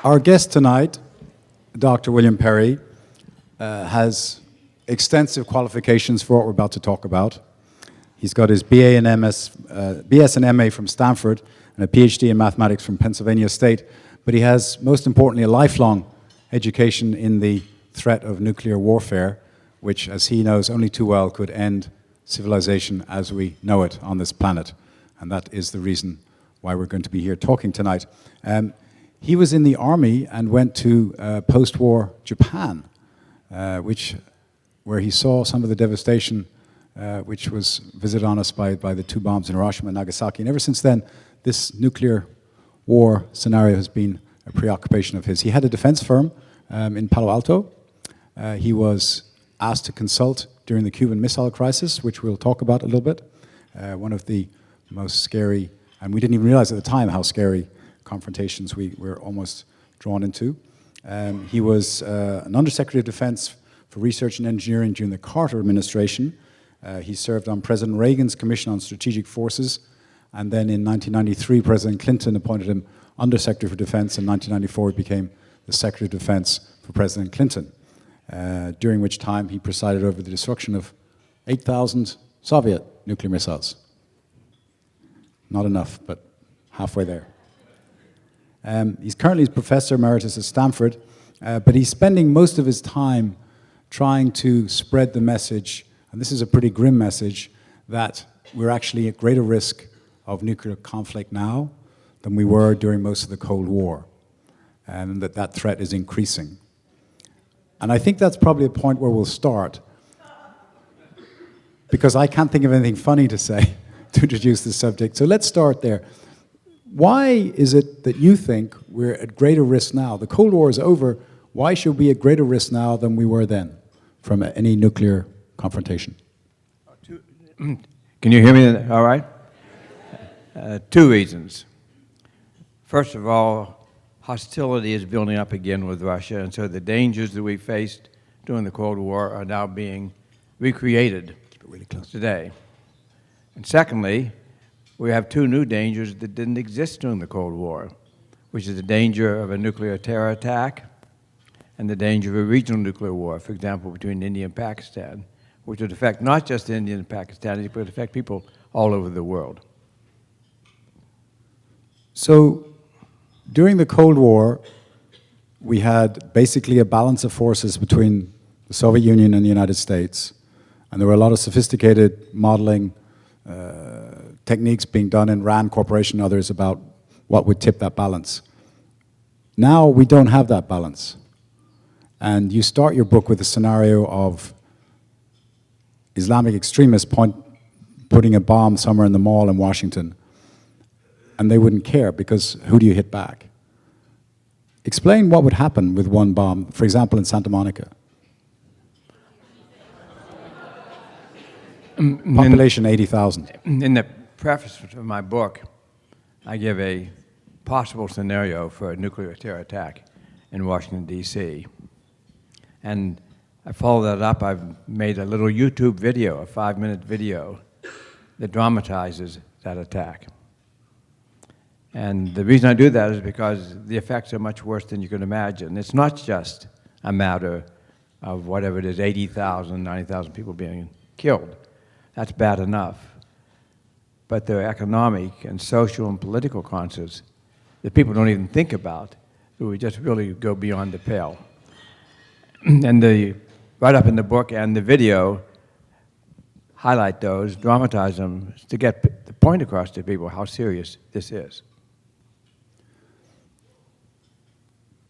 Our guest tonight, Dr. William Perry, has extensive qualifications for what we're about to talk about. He's got his BS and MA from Stanford and a PhD in mathematics from Pennsylvania State, but he has, most importantly, a lifelong education in the threat of nuclear warfare, which, as he knows only too well, could end civilization as we know it on this planet. And that is the reason why we're going to be here talking tonight. He was in the army and went to post-war Japan, where he saw some of the devastation which was visited on us by the two bombs in Hiroshima and Nagasaki. And ever since then, this nuclear war scenario has been a preoccupation of his. He had a defense firm in Palo Alto. He was asked to consult during the Cuban Missile Crisis, which we'll talk about a little bit. One of the most scary, and we didn't even realize at the time how scary confrontations we were almost drawn into. He was an Undersecretary of Defense for Research and Engineering during the Carter administration. He served on President Reagan's Commission on Strategic Forces, and then in 1993, President Clinton appointed him Undersecretary for Defense. In 1994, he became the Secretary of Defense for President Clinton, during which time he presided over the destruction of 8,000 Soviet nuclear missiles. Not enough, but halfway there. He's currently Professor Emeritus at Stanford, but he's spending most of his time trying to spread the message, and this is a pretty grim message, that we're actually at greater risk of nuclear conflict now than we were during most of the Cold War, and that threat is increasing. And I think that's probably a point where we'll start, because I can't think of anything funny to say to introduce this subject. So let's start there. Why is it that you think we're at greater risk now? The Cold War is over. Why should we be at greater risk now than we were then from any nuclear confrontation? Can you hear me all right? Two reasons. First of all, hostility is building up again with Russia, and so the dangers that we faced during the Cold War are now being recreated today. And secondly, we have two new dangers that didn't exist during the Cold War, which is the danger of a nuclear terror attack and the danger of a regional nuclear war, for example, between India and Pakistan, which would affect not just India and Pakistanis, but would affect people all over the world. So during the Cold War, we had basically a balance of forces between the Soviet Union and the United States, and there were a lot of sophisticated modeling techniques being done in RAND Corporation and others about what would tip that balance. Now we don't have that balance. And you start your book with a scenario of Islamic extremists putting a bomb somewhere in the mall in Washington, and they wouldn't care because who do you hit back? Explain what would happen with one bomb, for example, in Santa Monica. Population 80,000. In the preface to my book, I give a possible scenario for a nuclear terror attack in Washington, D.C. And I follow that up. I've made a little YouTube video, a 5-minute video, that dramatizes that attack. And the reason I do that is because the effects are much worse than you can imagine. It's not just a matter of whatever it is, 80,000, 90,000 people being killed. That's bad enough. But there are economic and social and political consequences that people don't even think about, that we just really go beyond the pale. And right up in the book and the video, highlight those, dramatize them, to get the point across to people how serious this is.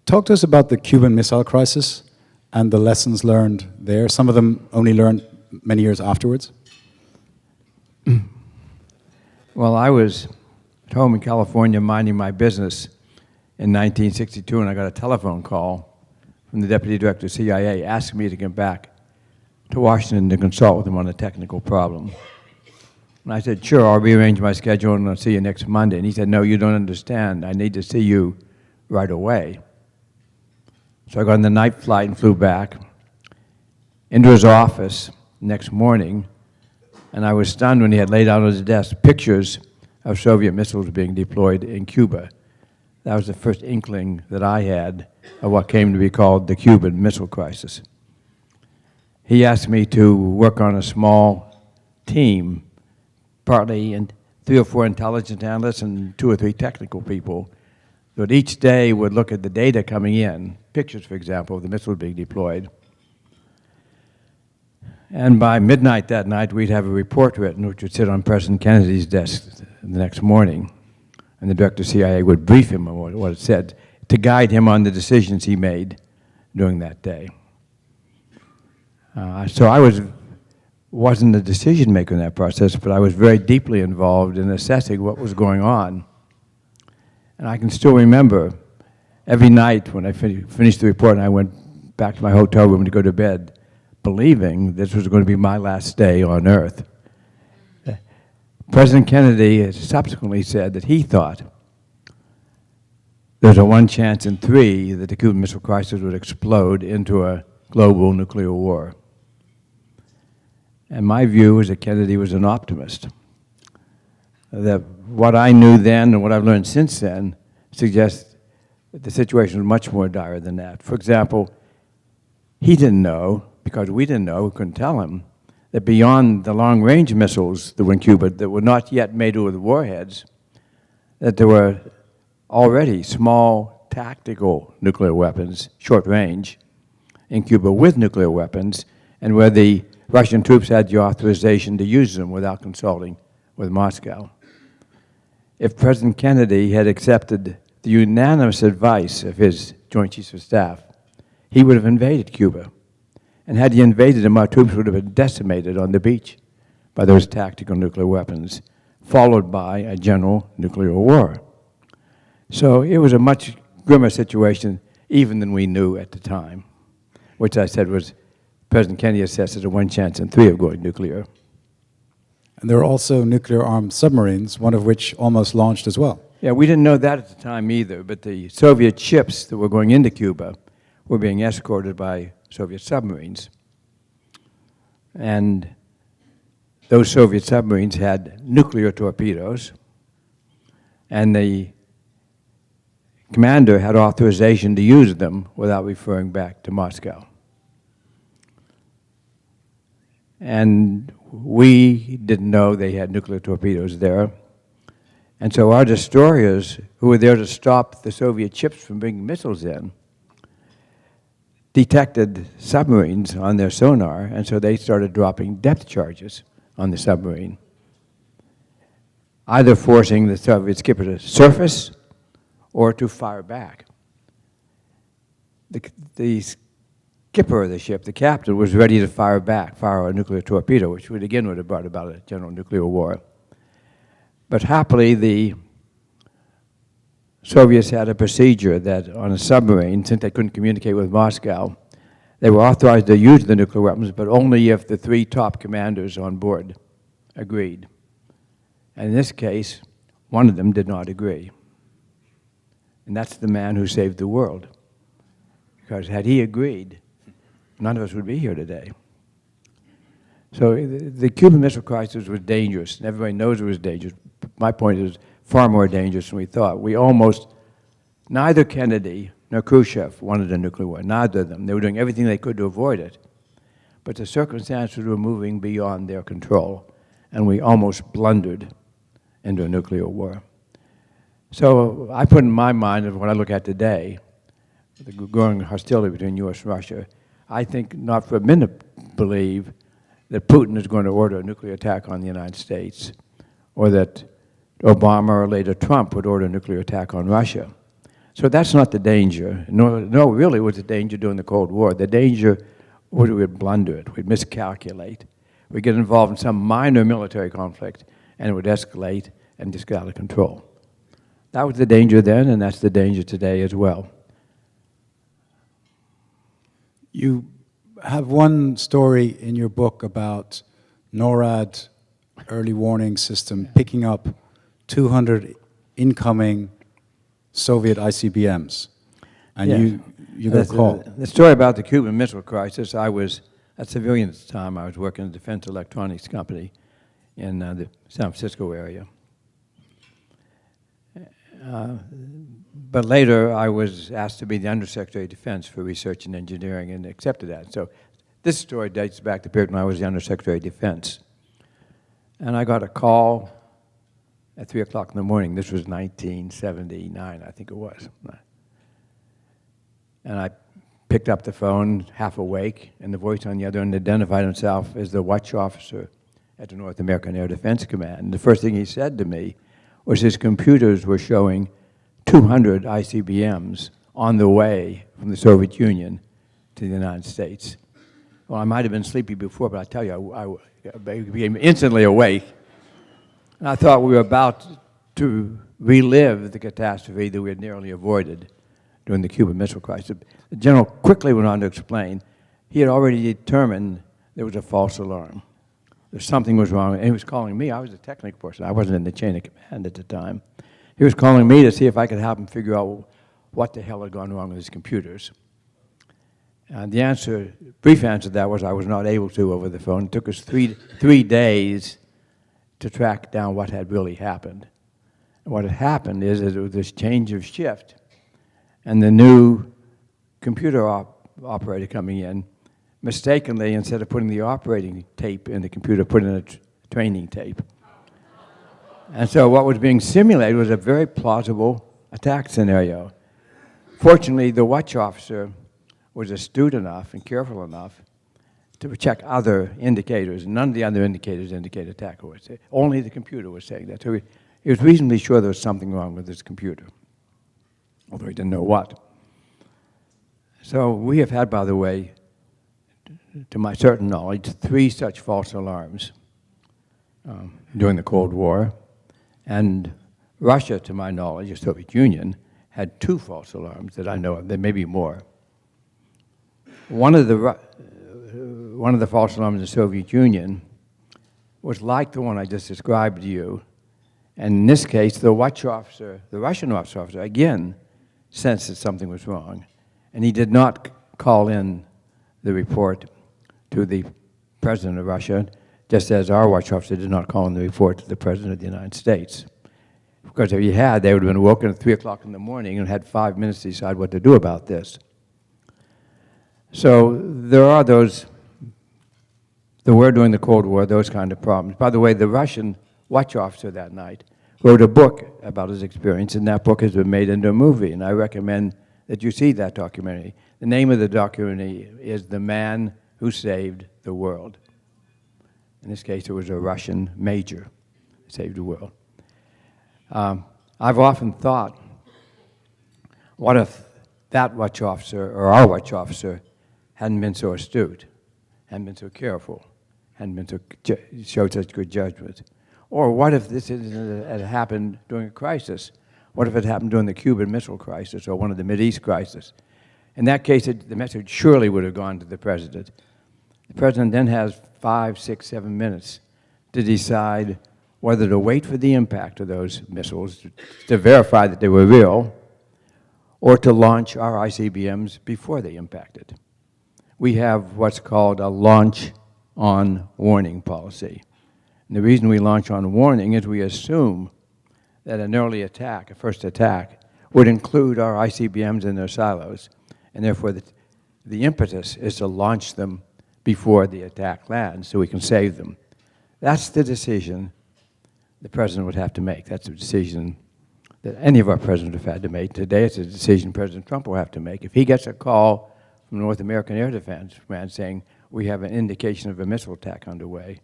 Talk to us about the Cuban Missile Crisis and the lessons learned there. Some of them only learned many years afterwards. Well, I was at home in California minding my business in 1962, and I got a telephone call from the Deputy Director of CIA asking me to come back to Washington to consult with him on a technical problem. And I said, sure, I'll rearrange my schedule and I'll see you next Monday. And he said, no, you don't understand. I need to see you right away. So I got on the night flight and flew back into his office next morning, and I was stunned when he had laid out on his desk pictures of Soviet missiles being deployed in Cuba. That was the first inkling that I had of what came to be called the Cuban Missile Crisis. He asked me to work on a small team, partly in 3 or 4 intelligence analysts and 2 or 3 technical people, that each day would look at the data coming in, pictures, for example, of the missiles being deployed. And by midnight that night, we'd have a report written, which would sit on President Kennedy's desk the next morning. And the director of CIA would brief him on what it said to guide him on the decisions he made during that day. So I wasn't a decision maker in that process, but I was very deeply involved in assessing what was going on. And I can still remember every night when I finished the report and I went back to my hotel room to go to bed, believing this was going to be my last day on Earth. President Kennedy subsequently said that he thought there's a 1 chance in 3 that the Cuban Missile Crisis would explode into a global nuclear war. And my view is that Kennedy was an optimist. That what I knew then and what I've learned since then suggests that the situation was much more dire than that. For example, he didn't know, because we didn't know, we couldn't tell him, that beyond the long-range missiles that were in Cuba that were not yet made with warheads, that there were already small tactical nuclear weapons, short range, in Cuba with nuclear weapons, and where the Russian troops had the authorization to use them without consulting with Moscow. If President Kennedy had accepted the unanimous advice of his Joint Chiefs of Staff, he would have invaded Cuba. And had he invaded them, our troops would have been decimated on the beach by those tactical nuclear weapons, followed by a general nuclear war. So it was a much grimmer situation even than we knew at the time, which I said was President Kennedy assessed as a 1 chance in 3 of going nuclear. And there are also nuclear-armed submarines, one of which almost launched as well. Yeah, we didn't know that at the time either, but the Soviet ships that were going into Cuba were being escorted by Soviet submarines. And those Soviet submarines had nuclear torpedoes, and the commander had authorization to use them without referring back to Moscow. And we didn't know they had nuclear torpedoes there. And so our destroyers, who were there to stop the Soviet ships from bringing missiles in, detected submarines on their sonar, and so they started dropping depth charges on the submarine, either forcing the Soviet skipper to surface or to fire back. The skipper of the ship, the captain, was ready to fire a nuclear torpedo, which would have brought about a general nuclear war. But happily, the Soviets had a procedure that on a submarine, since they couldn't communicate with Moscow, they were authorized to use the nuclear weapons, but only if the 3 top commanders on board agreed. And in this case, one of them did not agree. And that's the man who saved the world. Because had he agreed, none of us would be here today. So the Cuban Missile Crisis was dangerous, and everybody knows it was dangerous. My point is far more dangerous than we thought. Neither Kennedy nor Khrushchev wanted a nuclear war, neither of them. They were doing everything they could to avoid it. But the circumstances were moving beyond their control, and we almost blundered into a nuclear war. So I put in my mind, of what I look at today, the growing hostility between U.S. and Russia, I think not for a minute believe that Putin is going to order a nuclear attack on the United States, or that Obama or later Trump would order a nuclear attack on Russia. So that's not the danger. No, really was the danger during the Cold War. The danger was we'd blunder it, we'd miscalculate. We'd get involved in some minor military conflict, and it would escalate and just get out of control. That was the danger then, and that's the danger today as well. You have one story in your book about NORAD early warning system picking up 200 incoming Soviet ICBMs, and you got a call. The story about the Cuban Missile Crisis, I was a civilian at the time. I was working in a defense electronics company in the San Francisco area. But later, I was asked to be the Undersecretary of Defense for Research and Engineering and accepted that. So this story dates back to the period when I was the Undersecretary of Defense. And I got a call at 3 o'clock in the morning. This was 1979, I think it was. And I picked up the phone, half awake, and the voice on the other end identified himself as the watch officer at the North American Air Defense Command. And the first thing he said to me was his computers were showing 200 ICBMs on the way from the Soviet Union to the United States. Well, I might have been sleepy before, but I tell you, I became instantly awake. And I thought we were about to relive the catastrophe that we had narrowly avoided during the Cuban Missile Crisis. The general quickly went on to explain he had already determined there was a false alarm. That something was wrong, and he was calling me. I was a technical person. I wasn't in the chain of command at the time. He was calling me to see if I could help him figure out what the hell had gone wrong with his computers. And the answer, brief answer to that was I was not able to over the phone. It took us three days to track down what had really happened. And what had happened is that there was this change of shift, and the new computer operator coming in mistakenly, instead of putting the operating tape in the computer, put in a training tape. And so what was being simulated was a very plausible attack scenario. Fortunately, the watch officer was astute enough and careful enough to check other indicators. None of the other indicators indicate attack. Only the computer was saying that. So he was reasonably sure there was something wrong with his computer, although he didn't know what. So we have had, by the way, to my certain knowledge, 3 such false alarms during the Cold War. And Russia, to my knowledge, the Soviet Union, had 2 false alarms that I know of. There may be more. One of the false alarms in the Soviet Union was like the one I just described to you. And in this case, the watch officer, the Russian watch officer, again, sensed that something was wrong. And he did not call in the report to the President of Russia, just as our watch officer did not call in the report to the President of the United States. Because if he had, they would have been woken at 3 o'clock in the morning and had 5 minutes to decide what to do about this. So there are those, there were during the Cold War, those kind of problems. By the way, the Russian watch officer that night wrote a book about his experience, and that book has been made into a movie, and I recommend that you see that documentary. The name of the documentary is The Man Who Saved the World. In this case, it was a Russian major who saved the world. I've often thought, what if that watch officer, or our watch officer, hadn't been so astute, hadn't been so careful, hadn't been so showed such good judgment? Or what if this had happened during a crisis? What if it happened during the Cuban Missile Crisis or one of the Mideast crises? In that case, the message surely would have gone to the President. The President then has 5, 6, 7 minutes to decide whether to wait for the impact of those missiles to verify that they were real, or to launch our ICBMs before they impacted. We have what's called a launch on warning policy. And the reason we launch on warning is we assume that an early attack, a first attack, would include our ICBMs in their silos, and therefore the impetus is to launch them before the attack lands so we can save them. That's the decision the President would have to make. That's a decision that any of our presidents have had to make. Today it's a decision President Trump will have to make. If he gets a call from North American Air Defense Command saying we have an indication of a missile attack underway,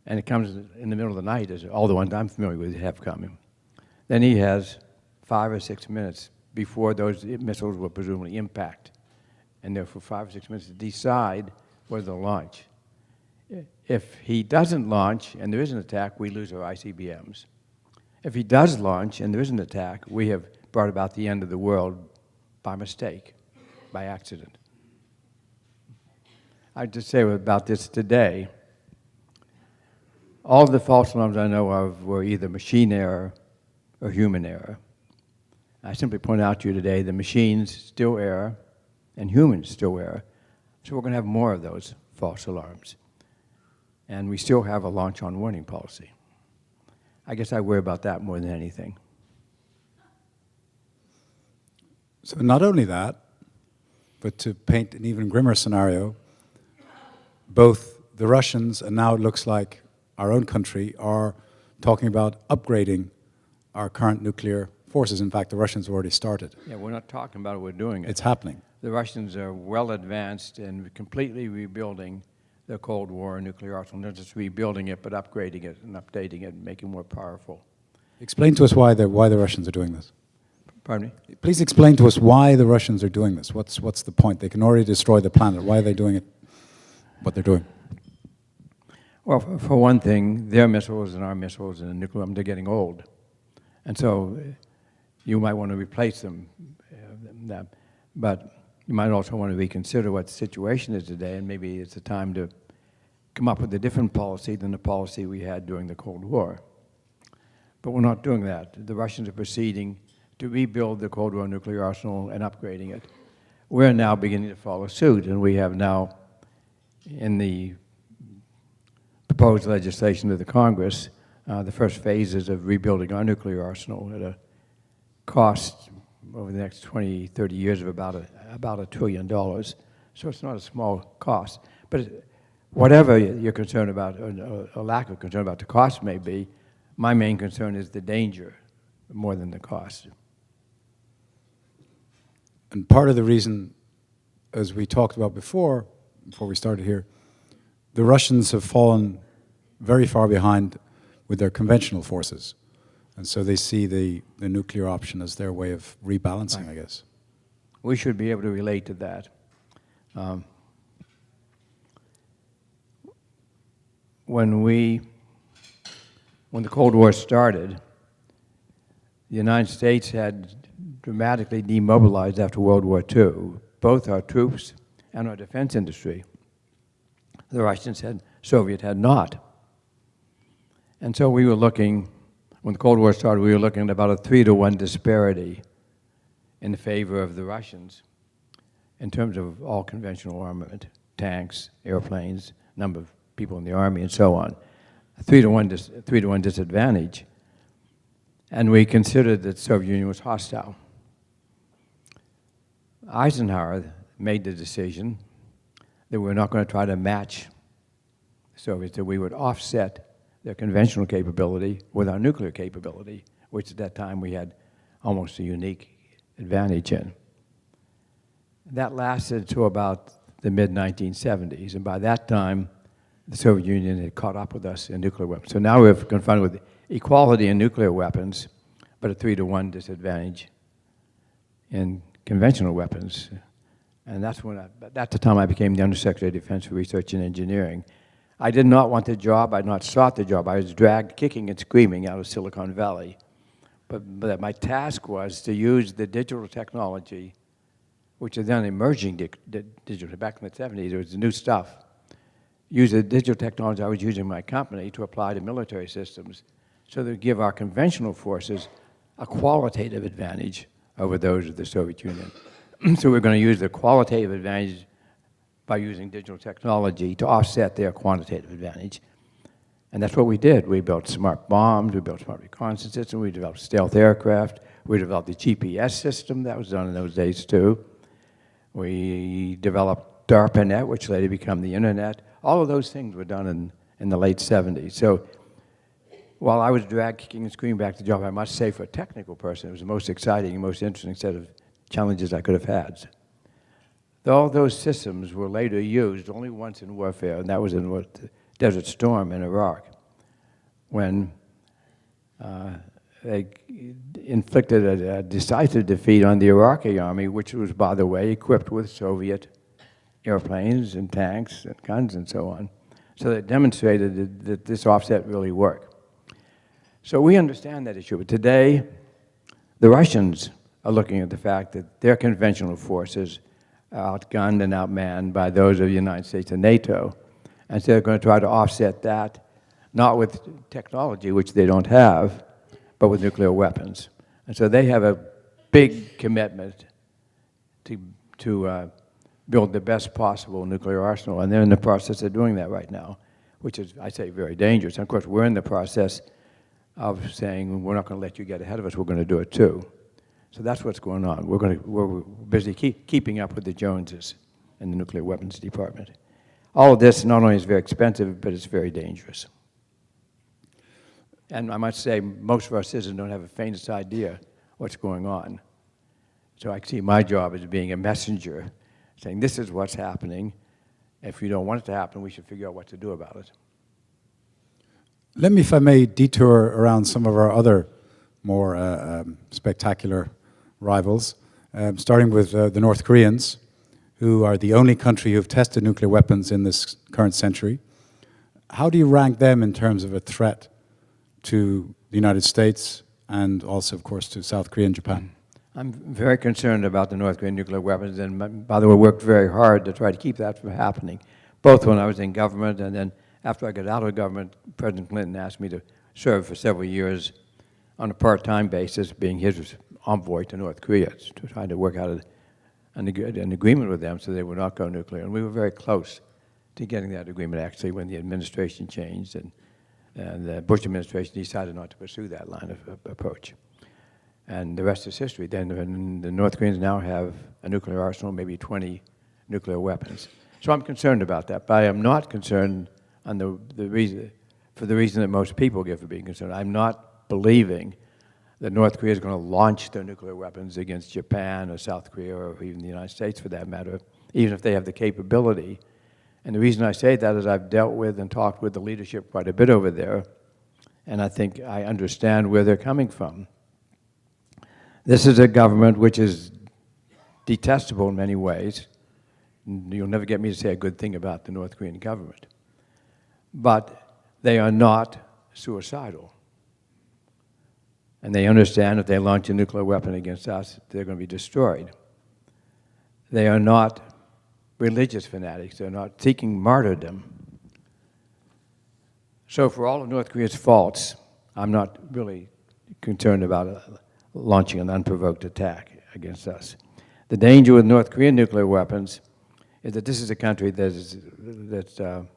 and it comes in the middle of the night, as all the ones I'm familiar with have come, then he has 5 or 6 minutes before those missiles will presumably impact, and therefore 5 or 6 minutes to decide whether to launch. If he doesn't launch and there is an attack, we lose our ICBMs. If he does launch and there is an attack, we have brought about the end of the world by mistake, by accident. I'd just say about this today, all of the false alarms I know of were either machine error or human error. I simply point out to you today the machines still error and humans still error. So we're going to have more of those false alarms. And we still have a launch on warning policy. I guess I worry about that more than anything. So not only that, but to paint an even grimmer scenario, both the Russians and now it looks like our own country are talking about upgrading our current nuclear forces. In fact, the Russians have already started. Yeah, we're not talking about it, we're doing it. It's happening. The Russians are well advanced in completely rebuilding the Cold War nuclear arsenal, not just rebuilding it, but upgrading it and updating it and making it more powerful. Explain to us why the Russians are doing this. Pardon me? Please explain to us why the Russians are doing this. What's the point? They can already destroy the planet. Why are they doing it, what they're doing? Well, for one thing, their missiles and our missiles and the nuclear weapons, they're getting old. And so you might want to replace them. But you might also want to reconsider what the situation is today, and maybe it's a time to come up with a different policy than the policy we had during the Cold War. But we're not doing that. The Russians are proceeding to rebuild the Cold War nuclear arsenal and upgrading it. We're now beginning to follow suit, and we have now, in the proposed legislation of the Congress, the first phases of rebuilding our nuclear arsenal at a cost over the next 20, 30 years of about $1 trillion. So it's not a small cost. But whatever you're concerned about, or lack of concern about the cost may be, my main concern is the danger more than the cost. And part of the reason, as we talked about before we started here, the Russians have fallen very far behind with their conventional forces. And so they see the nuclear option as their way of rebalancing, right. I guess. We should be able to relate to that. When the Cold War started, the United States had dramatically demobilized after World War II, both our troops and our defense industry. The Russians had, Soviet had not. And so we were looking, when the Cold War started, we were looking at about a 3-to-1 disparity in favor of the Russians in terms of all conventional armament, tanks, airplanes, number of people in the army, and so on. A 3-to-1 disadvantage. And we considered that the Soviet Union was hostile. Eisenhower made the decision that we're not going to try to match the Soviets, that we would offset their conventional capability with our nuclear capability, which at that time we had almost a unique advantage in. That lasted to about the mid-1970s, and by that time, the Soviet Union had caught up with us in nuclear weapons. So now we're confronted with equality in nuclear weapons, but a 3-to-1 disadvantage in conventional weapons. And that's the time I became the Undersecretary of Defense for Research and Engineering. I did not want the job. I had not sought the job. I was dragged kicking and screaming out of Silicon Valley. But my task was to use the digital technology, which is then emerging digital. Back in the 70s, it was new stuff. Use the digital technology I was using in my company to apply to military systems so that it would give our conventional forces a qualitative advantage over those of the Soviet Union. So we're going to use the qualitative advantage by using digital technology to offset their quantitative advantage. And that's what we did. We built smart bombs, we built smart reconnaissance systems, we developed stealth aircraft, we developed the GPS system, that was done in those days too. We developed DARPANET, which later became the Internet. All of those things were done in the late 70s. So while I was dragged kicking and screaming back to the job, I must say for a technical person, it was the most exciting and most interesting set of challenges I could have had. All those systems were later used only once in warfare, and that was in Desert Storm in Iraq, when they inflicted a decisive defeat on the Iraqi army, which was, by the way, equipped with Soviet airplanes and tanks and guns and so on. So they demonstrated that this offset really worked. So we understand that issue. But today, the Russians are looking at the fact that their conventional forces are outgunned and outmanned by those of the United States and NATO. And so they're going to try to offset that, not with technology, which they don't have, but with nuclear weapons. And so they have a big commitment to build the best possible nuclear arsenal, and they're in the process of doing that right now, which is, I say, very dangerous. And of course, we're in the process of saying, we're not going to let you get ahead of us, we're going to do it too. So that's what's going on. We're busy keeping up with the Joneses in the nuclear weapons department. All of this not only is very expensive, but it's very dangerous. And I must say, most of our citizens don't have the faintest idea what's going on. So I see my job as being a messenger, saying this is what's happening. If you don't want it to happen, we should figure out what to do about it. Let me, if I may, detour around some of our other more spectacular rivals, starting with the North Koreans, who are the only country who have tested nuclear weapons in this current century. How do you rank them in terms of a threat to the United States and also, of course, to South Korea and Japan? I'm very concerned about the North Korean nuclear weapons, and by the way, worked very hard to try to keep that from happening, both when I was in government and then after I got out of government. President Clinton asked me to serve for several years on a part-time basis, being his envoy to North Korea, to try to work out an agreement with them so they would not go nuclear. And we were very close to getting that agreement, actually, when the administration changed and the Bush administration decided not to pursue that line of approach. And the rest is history. Then the North Koreans now have a nuclear arsenal, maybe 20 nuclear weapons. So I'm concerned about that, but I am not concerned on for the reason that most people give for being concerned. I'm not believing that North Korea is going to launch their nuclear weapons against Japan or South Korea or even the United States for that matter, even if they have the capability. And the reason I say that is I've dealt with and talked with the leadership quite a bit over there, and I think I understand where they're coming from. This is a government which is detestable in many ways. You'll never get me to say a good thing about the North Korean government. But they are not suicidal. And they understand if they launch a nuclear weapon against us, they're going to be destroyed. They are not religious fanatics. They're not seeking martyrdom. So for all of North Korea's faults, I'm not really concerned about launching an unprovoked attack against us. The danger with North Korean nuclear weapons is that this is a country that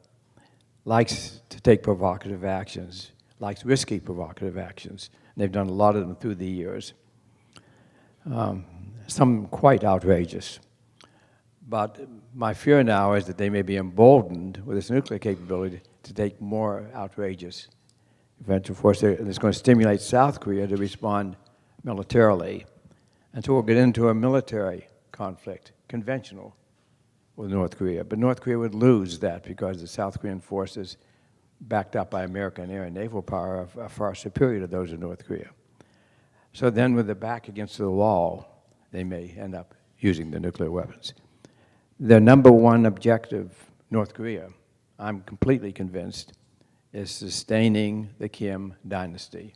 likes to take provocative actions, likes risky provocative actions. And they've done a lot of them through the years, some quite outrageous. But my fear now is that they may be emboldened with this nuclear capability to take more outrageous eventual force. And it's going to stimulate South Korea to respond militarily. And so we'll get into a military conflict, conventional, with North Korea. But North Korea would lose that because the South Korean forces, backed up by American air and naval power, are far superior to those of North Korea. So then with their back against the wall, they may end up using the nuclear weapons. Their number one objective, North Korea, I'm completely convinced, is sustaining the Kim dynasty,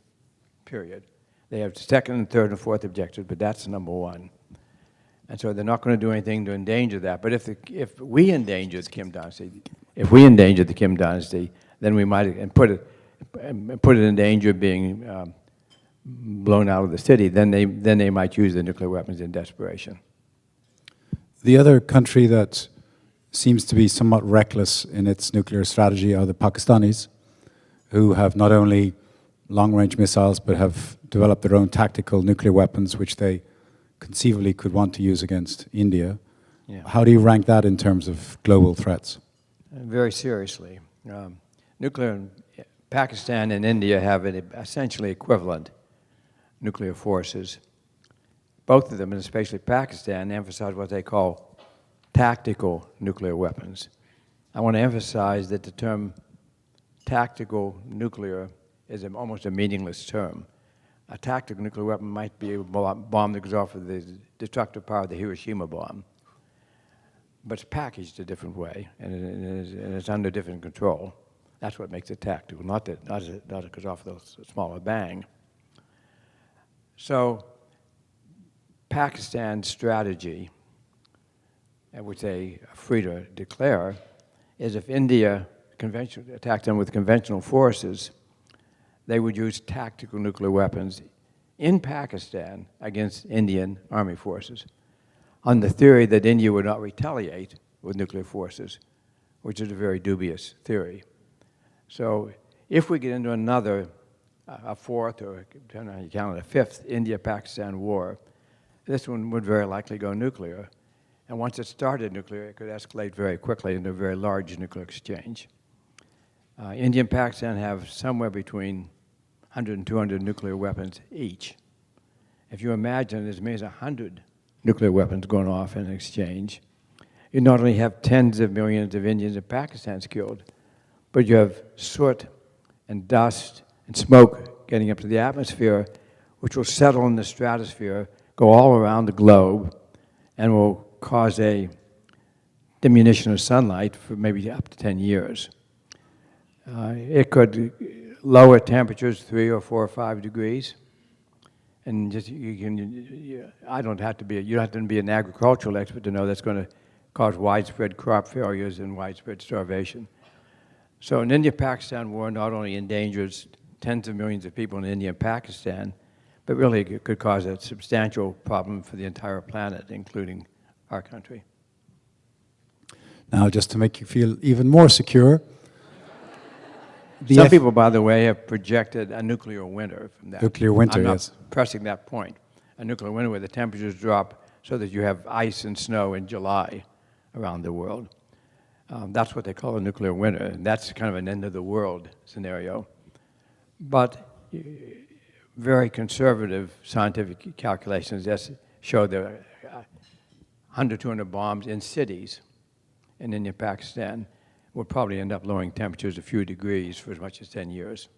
period. They have second and third and fourth objectives, but that's number one. And so they're not going to do anything to endanger that. But if we endanger the Kim dynasty, then we might put it in danger of being blown out of the city. Then they might use the nuclear weapons in desperation. The other country that seems to be somewhat reckless in its nuclear strategy are the Pakistanis, who have not only long-range missiles but have developed their own tactical nuclear weapons, which they conceivably could want to use against India. Yeah. How do you rank that in terms of global threats? Very seriously. Pakistan and India have essentially equivalent nuclear forces. Both of them, and especially Pakistan, emphasize what they call tactical nuclear weapons. I want to emphasize that the term tactical nuclear is almost a meaningless term. A tactical nuclear weapon might be a bomb that goes off with the destructive power of the Hiroshima bomb, but it's packaged a different way, and it's under different control. That's what makes it tactical, not that it goes off with a smaller bang. So Pakistan's strategy, which they are free to declare, is if India attacked them with conventional forces, they would use tactical nuclear weapons in Pakistan against Indian army forces on the theory that India would not retaliate with nuclear forces, which is a very dubious theory. So if we get into a fourth, or depending on how you count it, a fifth India-Pakistan war, this one would very likely go nuclear. And once it started nuclear, it could escalate very quickly into a very large nuclear exchange. India and Pakistan have somewhere between 100 and 200 nuclear weapons each. If you imagine as many as 100 nuclear weapons going off in an exchange, you not only have tens of millions of Indians and Pakistanis killed, but you have soot and dust and smoke getting up to the atmosphere, which will settle in the stratosphere, go all around the globe, and will cause a diminution of sunlight for maybe up to 10 years. It could lower temperatures 3 or 4 or 5 degrees. And just I don't have to be, you don't have to be an agricultural expert to know that's going to cause widespread crop failures and widespread starvation. So an India-Pakistan war not only endangers tens of millions of people in India and Pakistan, but really it could cause a substantial problem for the entire planet, including our country. Now, just to make you feel even more secure, Some people, by the way, have projected a nuclear winter from that. Nuclear winter, I'm not yes. pressing that point. A nuclear winter where the temperatures drop so that you have ice and snow in July around the world. That's what they call a nuclear winter, and that's kind of an end-of-the-world scenario. But very conservative scientific calculations just show that 100, 200 bombs in cities in India, Pakistan, would probably end up lowering temperatures a few degrees for as much as 10 years.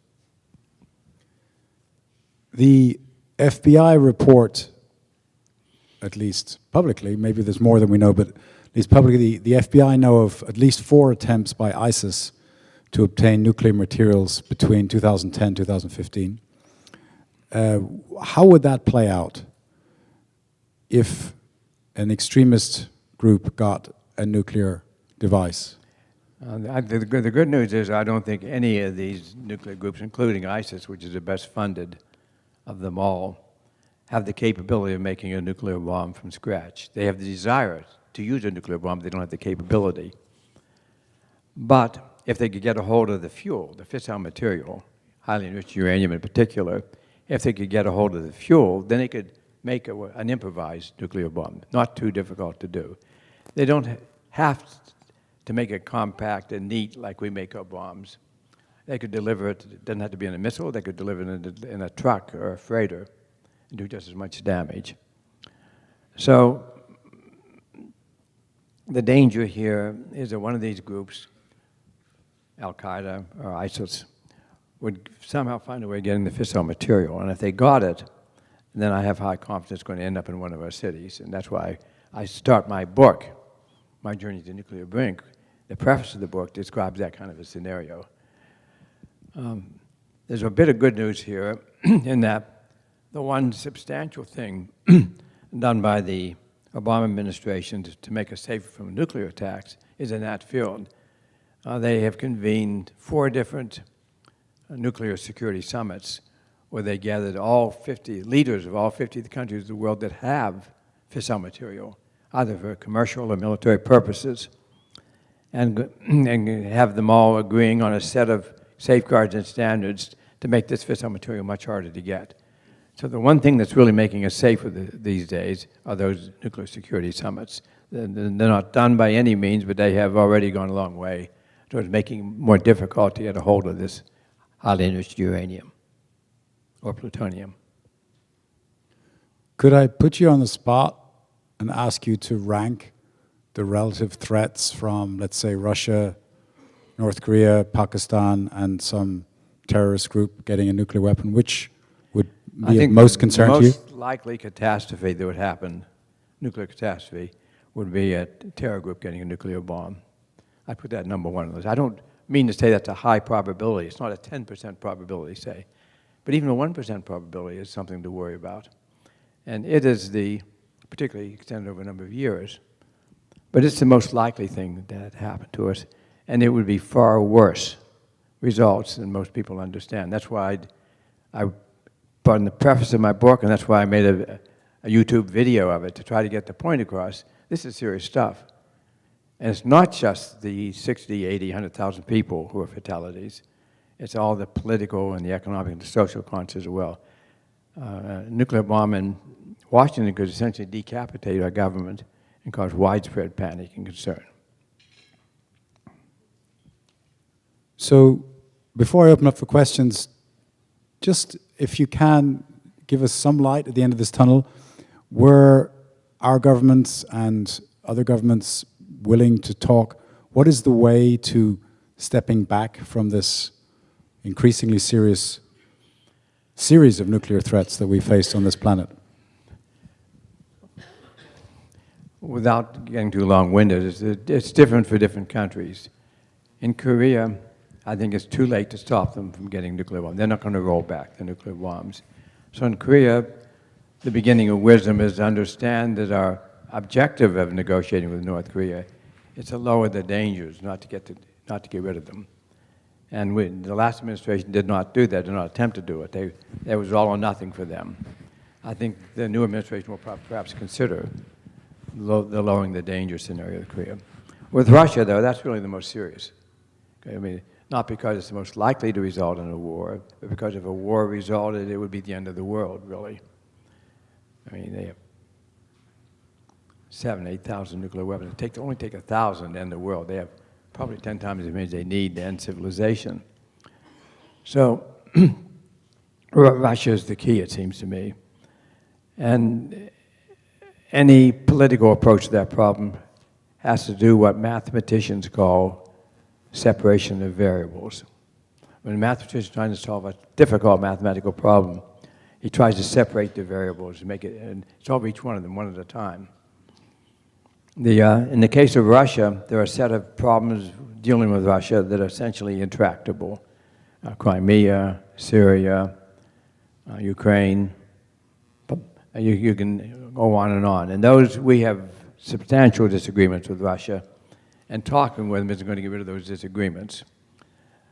The FBI report, at least publicly, maybe there's more than we know, but at least publicly, the FBI know of at least 4 attempts by ISIS to obtain nuclear materials between 2010 and 2015. How would that play out if an extremist group got a nuclear device? The good news is I don't think any of these nuclear groups, including ISIS, which is the best funded of them all, have the capability of making a nuclear bomb from scratch. They have the desire to use a nuclear bomb, but they don't have the capability. But if they could get a hold of the fuel, the fissile material, highly enriched uranium in particular, if they could get a hold of the fuel, then they could make an improvised nuclear bomb. Not too difficult to do. They don't have to make it compact and neat like we make our bombs. They could deliver it, it doesn't have to be in a missile, they could deliver it in a truck or a freighter and do just as much damage. So the danger here is that one of these groups, Al-Qaeda or ISIS, would somehow find a way of getting the fissile material. And if they got it, then I have high confidence it's going to end up in one of our cities. And that's why I start my book, My Journey to the Nuclear Brink. The preface of the book describes that kind of a scenario. There's a bit of good news here in that the one substantial thing done by the Obama administration to make us safer from nuclear attacks is in that field. They have convened 4 different nuclear security summits where they gathered all 50 leaders of all 50 countries of the world that have fissile material, either for commercial or military purposes, and have them all agreeing on a set of safeguards and standards to make this fissile material much harder to get. So the one thing that's really making us safer these days are those nuclear security summits. They're not done by any means, but they have already gone a long way towards making it more difficult to get a hold of this highly enriched uranium or plutonium. Could I put you on the spot and ask you to rank the relative threats from, let's say, Russia, North Korea, Pakistan, and some terrorist group getting a nuclear weapon? Which would be of most concern to you? The most likely catastrophe that would happen, nuclear catastrophe, would be a terror group getting a nuclear bomb. I put that number 1 on the list. I don't mean to say that's a high probability. It's not a 10% probability, say. But even a 1% probability is something to worry about. And it is particularly extended over a number of years, but it's the most likely thing that happened to us, and it would be far worse results than most people understand. That's why I put in the preface of my book, and that's why I made a YouTube video of it to try to get the point across. This is serious stuff. And it's not just the 60, 80, 100,000 people who are fatalities. It's all the political and the economic and the social consequences as well. A nuclear bomb in Washington could essentially decapitate our government and cause widespread panic and concern. So before I open up for questions, just if you can give us some light at the end of this tunnel, were our governments and other governments willing to talk? What is the way to stepping back from this increasingly serious series of nuclear threats that we face on this planet? Without getting too long-winded, it's different for different countries. In Korea, I think it's too late to stop them from getting nuclear bombs. They're not going to roll back the nuclear bombs. So in Korea, the beginning of wisdom is to understand that our objective of negotiating with North Korea is to lower the dangers, not to get rid of them. And the last administration did not do that, did not attempt to do it. It was all or nothing for them. I think the new administration will perhaps consider the lowering the danger scenario of Korea. With Russia, though, that's really the most serious. Okay? I mean, not because it's the most likely to result in a war, but because if a war resulted, it would be the end of the world, really. I mean, they have 7,000, 8,000 nuclear weapons. It only take 1,000 to end the world. They have probably 10 times as many as they need to end civilization. So Russia is the key, it seems to me. And any political approach to that problem has to do what mathematicians call separation of variables. When a mathematician is trying to solve a difficult mathematical problem, he tries to separate the variables and solve each one of them one at a time. In the case of Russia, there are a set of problems dealing with Russia that are essentially intractable. Crimea, Syria, Ukraine, you can go on. And those, we have substantial disagreements with Russia, and talking with them isn't going to get rid of those disagreements.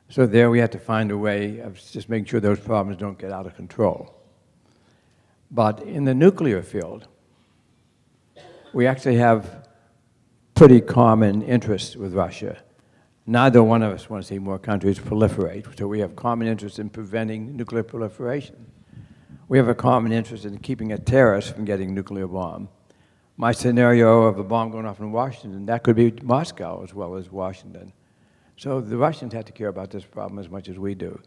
So there we have to find a way of just making sure those problems don't get out of control. But in the nuclear field, we actually have pretty common interests with Russia. Neither one of us wants to see more countries proliferate, so we have common interest in preventing nuclear proliferation. We have a common interest in keeping a terrorist from getting a nuclear bomb. My scenario of a bomb going off in Washington, that could be Moscow as well as Washington. So the Russians have to care about this problem as much as we do.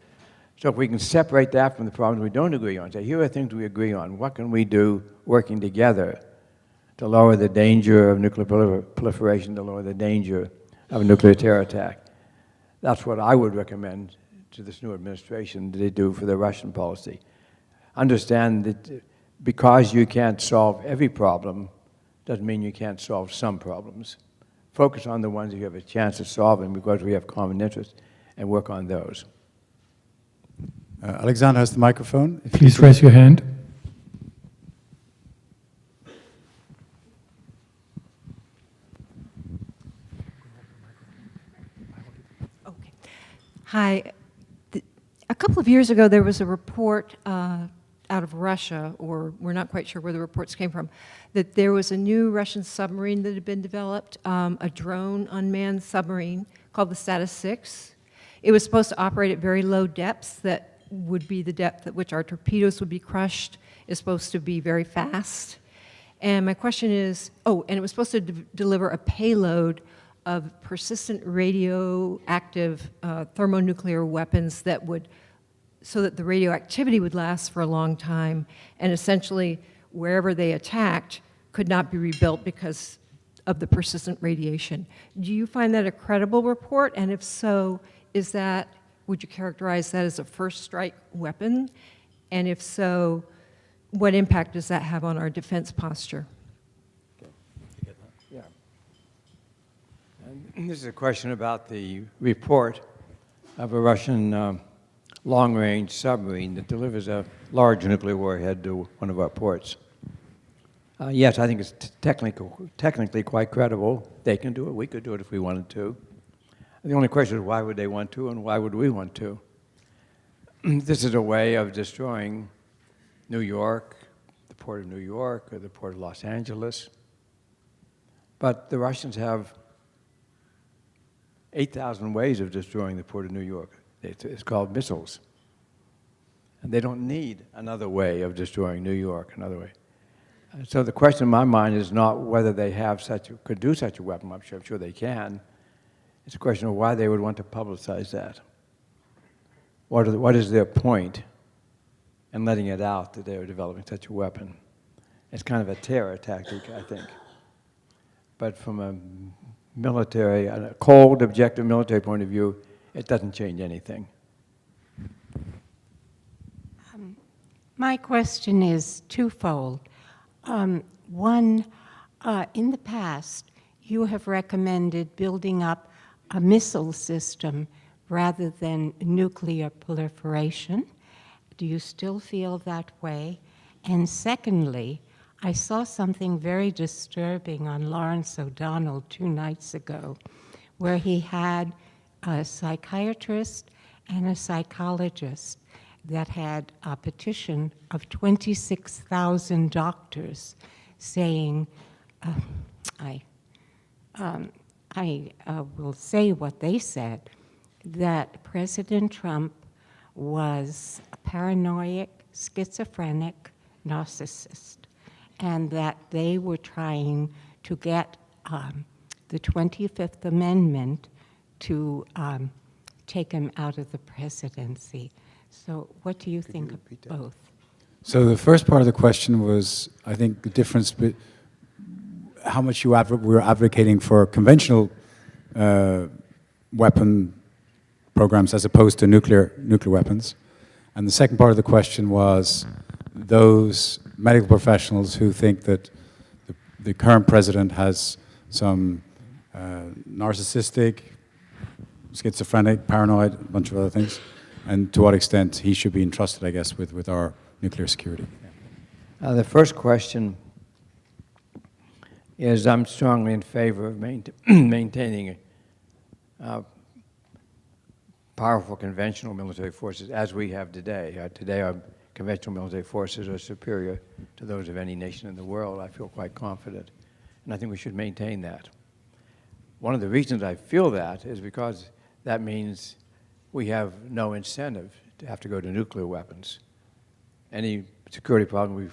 So if we can separate that from the problems we don't agree on, say, here are things we agree on, what can we do working together to lower the danger of nuclear proliferation, to lower the danger of a nuclear terror attack? That's what I would recommend to this new administration that they do for the Russian policy. Understand that because you can't solve every problem doesn't mean you can't solve some problems. Focus on the ones you have a chance of solving because we have common interests, and work on those. Alexander has the microphone. Please raise your hand. Okay. Hi. A couple of years ago, there was a report out of Russia, or we're not quite sure where the reports came from, that there was a new Russian submarine that had been developed, a drone unmanned submarine called the Status 6. It was supposed to operate at very low depths that would be the depth at which our torpedoes would be crushed. It's supposed to be very fast. And my question is, and it was supposed to deliver a payload of persistent radioactive thermonuclear weapons that would, so that the radioactivity would last for a long time, and essentially wherever they attacked could not be rebuilt because of the persistent radiation. Do you find that a credible report? And if so, would you characterize that as a first strike weapon? And if so, what impact does that have on our defense posture? Yeah. And this is a question about the report of a Russian long-range submarine that delivers a large nuclear warhead to one of our ports. Yes, I think it's technically quite credible. They can do it. We could do it if we wanted to. The only question is why would they want to and why would we want to? This is a way of destroying New York, the port of New York, or the port of Los Angeles. But the Russians have 8,000 ways of destroying the port of New York. It's called missiles. And they don't need another way of destroying New York, another way. So the question in my mind is not whether they have could do such a weapon. I'm sure they can. It's a question of why they would want to publicize that. What is their point in letting it out that they are developing such a weapon? It's kind of a terror tactic, I think. But from a cold, objective military point of view, it doesn't change anything. My question is twofold. One, in the past, you have recommended building up a missile system rather than nuclear proliferation. Do you still feel that way? And secondly, I saw something very disturbing on Lawrence O'Donnell 2 nights ago, where he had a psychiatrist and a psychologist that had a petition of 26,000 doctors saying, I will say what they said, that President Trump was a paranoid, schizophrenic narcissist, and that they were trying to get the 25th Amendment to take him out of the presidency. So what do you think of both? So the first part of the question was, I think, the difference how much we're advocating for conventional weapon programs as opposed to nuclear weapons. And the second part of the question was those medical professionals who think that the current president has some narcissistic, schizophrenic, paranoid, a bunch of other things, and to what extent he should be entrusted, I guess, with our nuclear security. The first question is I'm strongly in favor of maintaining powerful conventional military forces as we have today. Today our conventional military forces are superior to those of any nation in the world. I feel quite confident, and I think we should maintain that. One of the reasons I feel that is because that means we have no incentive to have to go to nuclear weapons. Any security problem we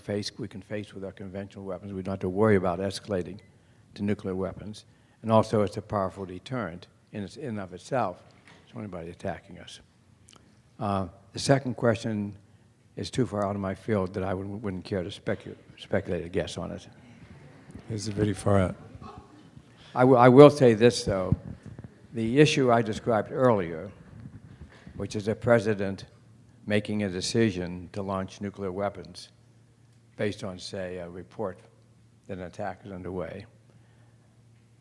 can face with our conventional weapons. We don't have to worry about escalating to nuclear weapons. And also it's a powerful deterrent in and of itself to anybody attacking us. The second question is too far out of my field that I wouldn't care to speculate or guess on it. Is it really far out? I will say this, though. The issue I described earlier, which is a president making a decision to launch nuclear weapons based on, say, a report that an attack is underway,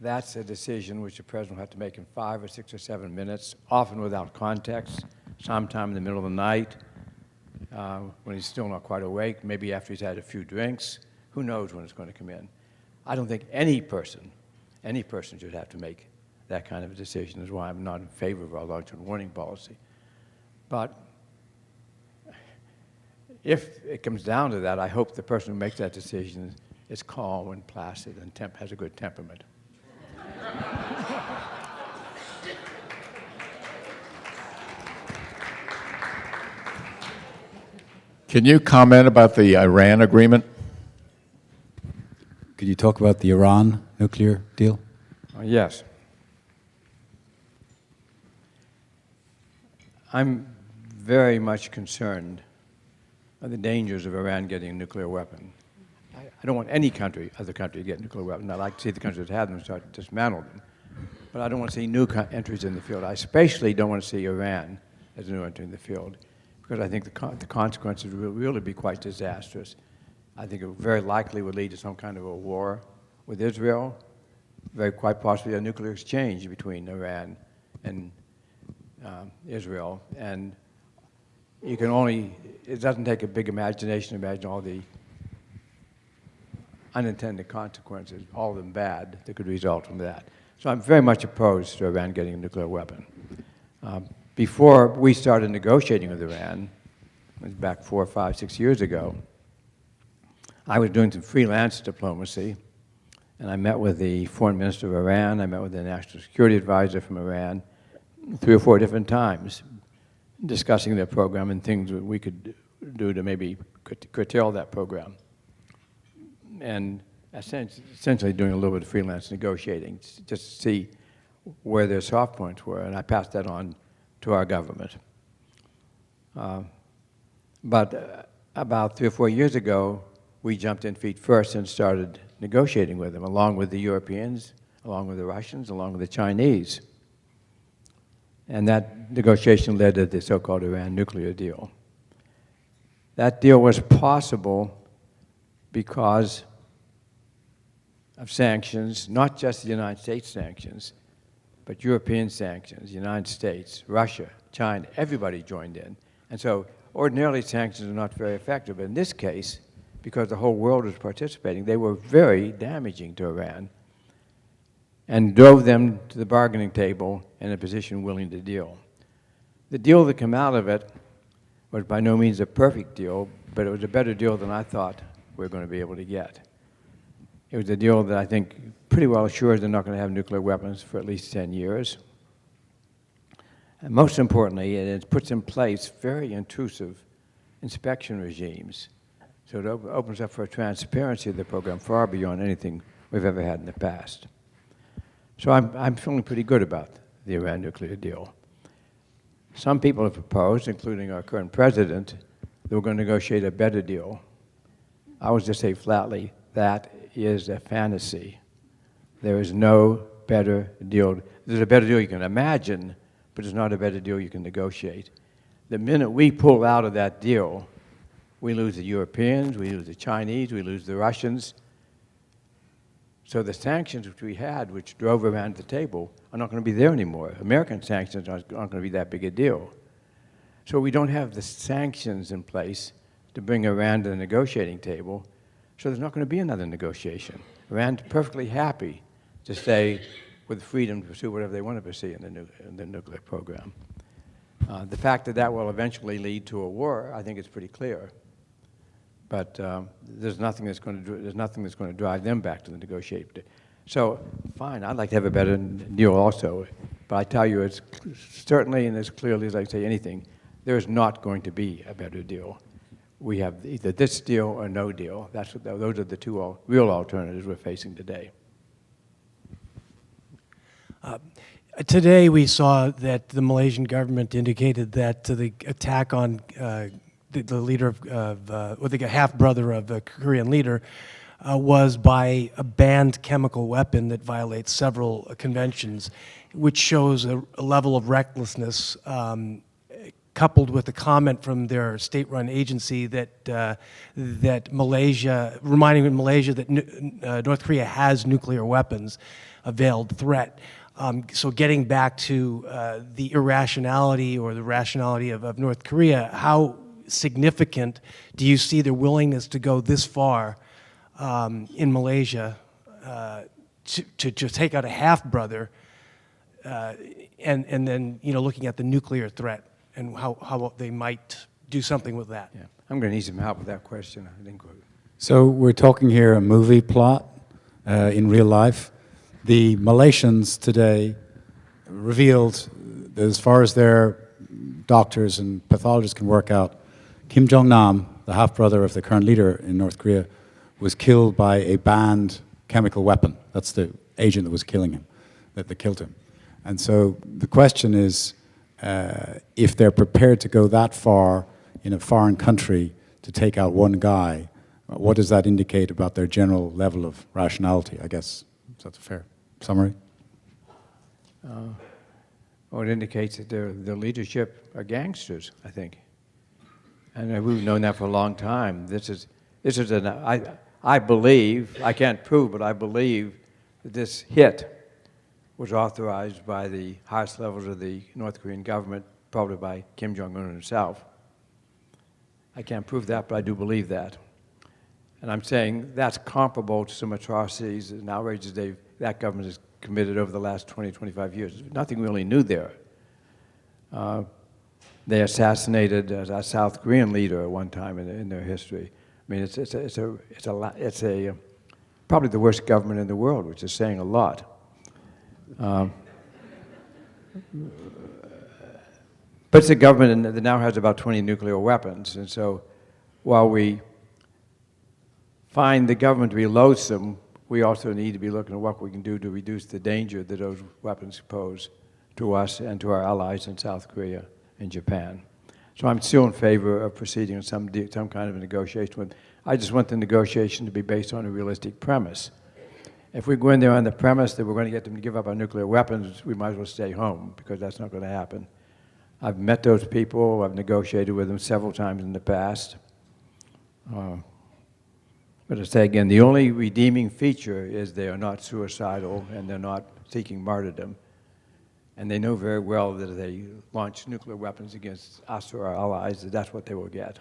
that's a decision which the president will have to make in 5 or 6 or 7 minutes, often without context, sometime in the middle of the night, when he's still not quite awake, maybe after he's had a few drinks. Who knows when it's going to come in? I don't think any person should have to make that kind of a decision. Is why I'm not in favor of our launch and warning policy. But if it comes down to that, I hope the person who makes that decision is calm and placid and has a good temperament. Can you comment about the Iran agreement? Could you talk about the Iran nuclear deal? Yes. I'm very much concerned by the dangers of Iran getting a nuclear weapon. I don't want any other country to get a nuclear weapon. I'd like to see the countries that have them start to dismantle them. But I don't want to see new entries in the field. I especially don't want to see Iran as a new entry in the field, because I think the consequences will really be quite disastrous. I think it very likely would lead to some kind of a war with Israel, quite possibly a nuclear exchange between Iran and Israel. And it doesn't take a big imagination to imagine all the unintended consequences, all of them bad, that could result from that. So I'm very much opposed to Iran getting a nuclear weapon. Before we started negotiating with Iran, it was back 4, 5, 6 years ago, I was doing some freelance diplomacy, and I met with the foreign minister of Iran, I met with the national security advisor from Iran 3 or 4 different times, discussing their program and things that we could do to maybe curtail that program. and essentially doing a little bit of freelance negotiating just to see where their soft points were, and I passed that on to our government. But about 3 or 4 years ago, we jumped in feet first and started negotiating with them, along with the Europeans, along with the Russians, along with the Chinese. And that negotiation led to the so-called Iran nuclear deal. That deal was possible because of sanctions, not just the United States sanctions, but European sanctions, the United States, Russia, China, everybody joined in. And so ordinarily sanctions are not very effective. But in this case, because the whole world was participating, they were very damaging to Iran and drove them to the bargaining table in a position willing to deal. The deal that came out of it was by no means a perfect deal, but it was a better deal than I thought we were going to be able to get. It was a deal that I think pretty well assures they're not going to have nuclear weapons for at least 10 years. And most importantly, it puts in place very intrusive inspection regimes. So it opens up for transparency of the program far beyond anything we've ever had in the past. So I'm feeling pretty good about the Iran nuclear deal. Some people have proposed, including our current president, that we're going to negotiate a better deal. I would just say flatly, that is a fantasy. There is no better deal. There's a better deal you can imagine, but there's not a better deal you can negotiate. The minute we pull out of that deal, we lose the Europeans, we lose the Chinese, we lose the Russians. So the sanctions which we had, which drove Iran to the table, are not going to be there anymore. American sanctions aren't going to be that big a deal. So we don't have the sanctions in place to bring Iran to the negotiating table, so there's not going to be another negotiation. Iran's perfectly happy to stay with freedom to pursue whatever they want to pursue in the nuclear program. The fact that that will eventually lead to a war, I think it's pretty clear. But there's nothing that's going to drive them back to the negotiating. So, fine, I'd like to have a better deal also. But I tell you, it's certainly and as clearly as I say anything, there is not going to be a better deal. We have either this deal or no deal. Those are the two real alternatives we're facing today. Today we saw that the Malaysian government indicated that the attack on the leader or the half-brother of the Korean leader was by a banned chemical weapon that violates several conventions, which shows a level of recklessness coupled with a comment from their state-run agency that reminding Malaysia that North Korea has nuclear weapons, a veiled threat. So getting back to the irrationality or the rationality of North Korea, how significant do you see their willingness to go this far in Malaysia to take out a half-brother and then looking at the nuclear threat and how they might do something with that? Yeah. I'm going to need some help with that question. I think So we're talking here a movie plot in real life. The Malaysians today revealed that as far as their doctors and pathologists can work out, Kim Jong-nam, the half-brother of the current leader in North Korea, was killed by a banned chemical weapon. That's the agent that was killing him, that killed him. And so the question is, if they're prepared to go that far in a foreign country to take out one guy, what does that indicate about their general level of rationality, I guess? Is that a fair summary? Well, it indicates that the leadership are gangsters, I think. And we've known that for a long time. I believe, I can't prove, but I believe that this hit was authorized by the highest levels of the North Korean government, probably by Kim Jong-un himself. I can't prove that, but I do believe that. And I'm saying that's comparable to some atrocities and outrages that government has committed over the last 20, 25 years. There's nothing really new there. They assassinated a South Korean leader at one time in their history. I mean, it's probably the worst government in the world, which is saying a lot. But it's a government that now has about 20 nuclear weapons, and so while we find the government to be loathsome, we also need to be looking at what we can do to reduce the danger that those weapons pose to us and to our allies in South Korea and Japan. So I'm still in favor of proceeding with some kind of a negotiation. I just want the negotiation to be based on a realistic premise. If we go in there on the premise that we're going to get them to give up our nuclear weapons, we might as well stay home, because that's not going to happen. I've met those people. I've negotiated with them several times in the past. But I say again, the only redeeming feature is they are not suicidal and they're not seeking martyrdom. And they know very well that if they launch nuclear weapons against us or our allies, that that's what they will get.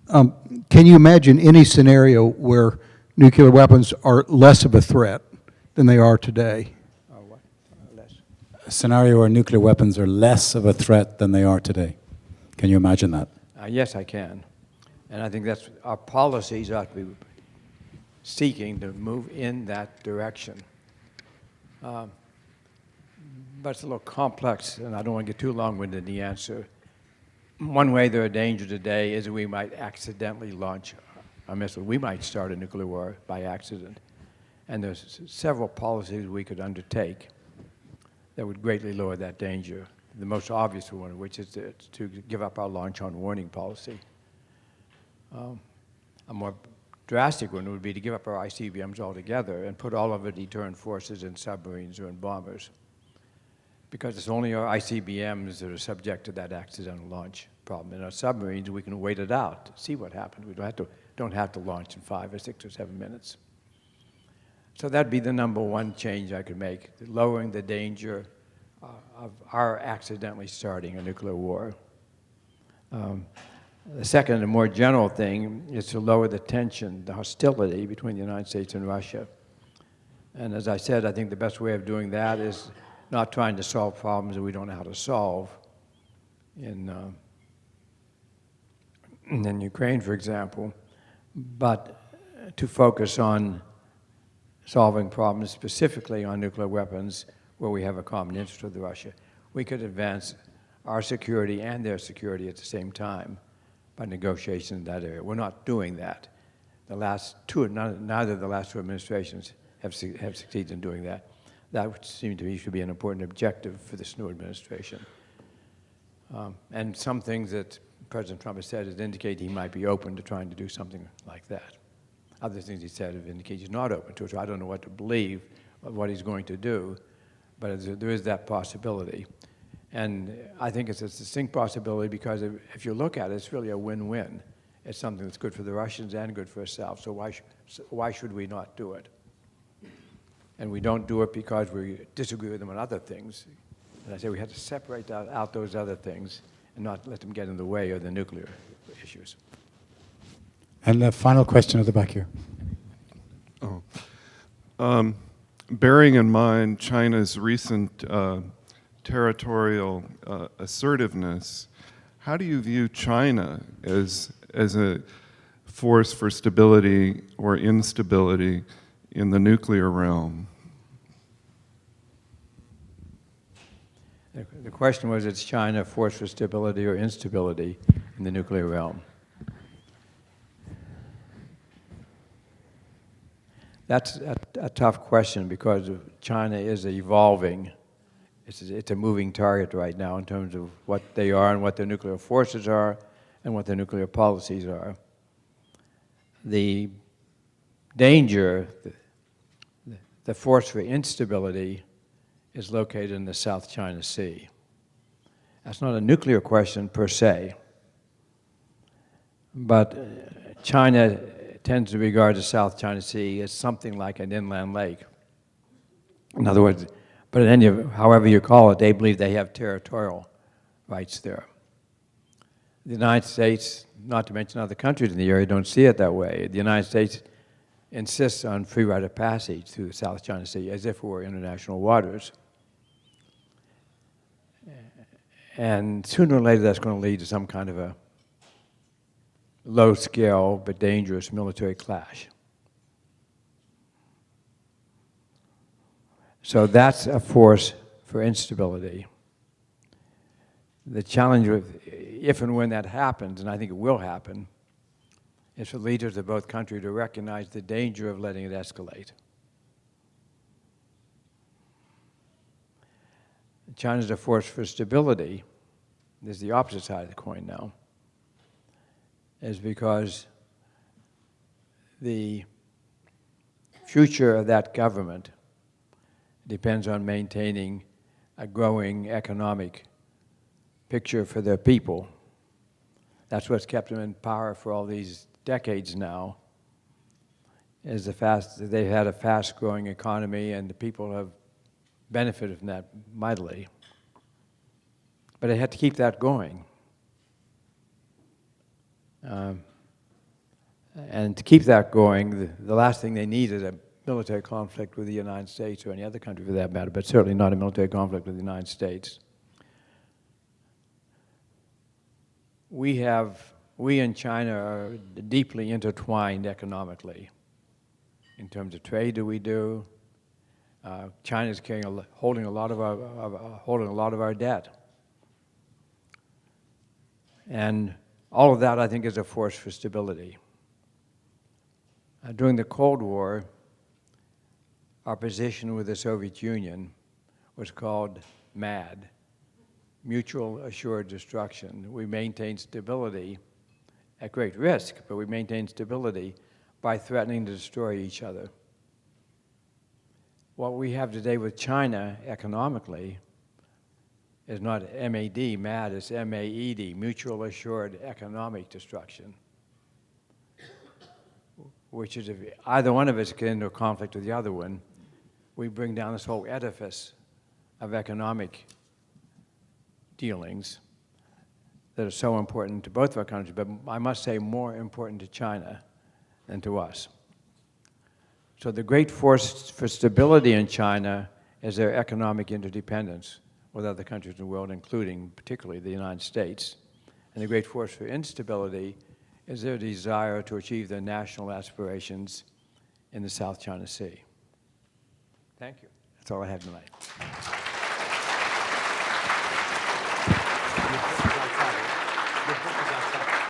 Can you imagine any scenario where nuclear weapons are less of a threat than they are today? What? Less. A scenario where nuclear weapons are less of a threat than they are today. Can you imagine that? Yes, I can. And I think that's our policies ought to be seeking to move in that direction. But it's a little complex, and I don't want to get too long-winded in the answer. One way there are dangers today is that we might accidentally launch a missile. We might start a nuclear war by accident. And there's several policies we could undertake that would greatly lower that danger. The most obvious one of which is to give up our launch on warning policy. A more drastic one would be to give up our ICBMs altogether and put all of our deterrent forces in submarines or in bombers, because it's only our ICBMs that are subject to that accidental launch problem. In our submarines, we can wait it out, see what happens. We don't have to launch in 5 or 6 or 7 minutes. So that'd be the number one change I could make, lowering the danger of our accidentally starting a nuclear war. The second and more general thing is to lower the tension, the hostility between the United States and Russia. And as I said, I think the best way of doing that is not trying to solve problems that we don't know how to solve. In Ukraine, for example, but to focus on solving problems specifically on nuclear weapons where we have a common interest with Russia. We could advance our security and their security at the same time by negotiation in that area. We're not doing that. Neither of the last two administrations have succeeded in doing that. That would seem to me should be an important objective for this new administration. And some things that President Trump has said indicate he might be open to trying to do something like that. Other things he said have indicated he's not open to it, so I don't know what to believe of what he's going to do, but there is that possibility. And I think it's a distinct possibility because if you look at it, it's really a win-win. It's something that's good for the Russians and good for ourselves, so why should we not do it? And we don't do it because we disagree with them on other things. And I say we have to separate out those other things and not let them get in the way of the nuclear issues. And the final question at the back here. Bearing in mind China's recent territorial assertiveness, how do you view China as a force for stability or instability in the nuclear realm? The question was, is China a force for stability or instability in the nuclear realm? That's a tough question because China is evolving. It's a moving target right now in terms of what they are and what their nuclear forces are and what their nuclear policies are. The danger, the force for instability is located in the South China Sea. That's not a nuclear question per se, but China tends to regard the South China Sea as something like an inland lake. In other words, but however you call it, they believe they have territorial rights there. The United States, not to mention other countries in the area, don't see it that way. The United States insists on free right of passage through the South China Sea as if it were international waters. And sooner or later that's going to lead to some kind of a low-scale but dangerous military clash. So that's a force for instability. The challenge with, if and when that happens, and I think it will happen, is for leaders of both countries to recognize the danger of letting it escalate. China's a force for stability. This is the opposite side of the coin now, is because the future of that government depends on maintaining a growing economic picture for their people. That's what's kept them in power for all these decades now, is the fact that they've had a fast-growing economy and the people have benefited from that mightily. But they had to keep that going. And to keep that going, the last thing they need is a military conflict with the United States or any other country for that matter, but certainly not a military conflict with the United States. We and China are deeply intertwined economically in terms of trade that we do. China is holding a lot of our debt. And all of that, I think, is a force for stability. During the Cold War, our position with the Soviet Union was called MAD, Mutual Assured Destruction. We maintained stability at great risk, but we maintained stability by threatening to destroy each other. What we have today with China economically is not MAD, MAD, it's MAED, Mutual Assured Economic Destruction, which is if either one of us get into a conflict with the other one, we bring down this whole edifice of economic dealings that are so important to both of our countries, but I must say more important to China than to us. So the great force for stability in China is their economic interdependence with other countries in the world, including particularly the United States. And the great force for instability is their desire to achieve their national aspirations in the South China Sea. Thank you. That's all I have tonight.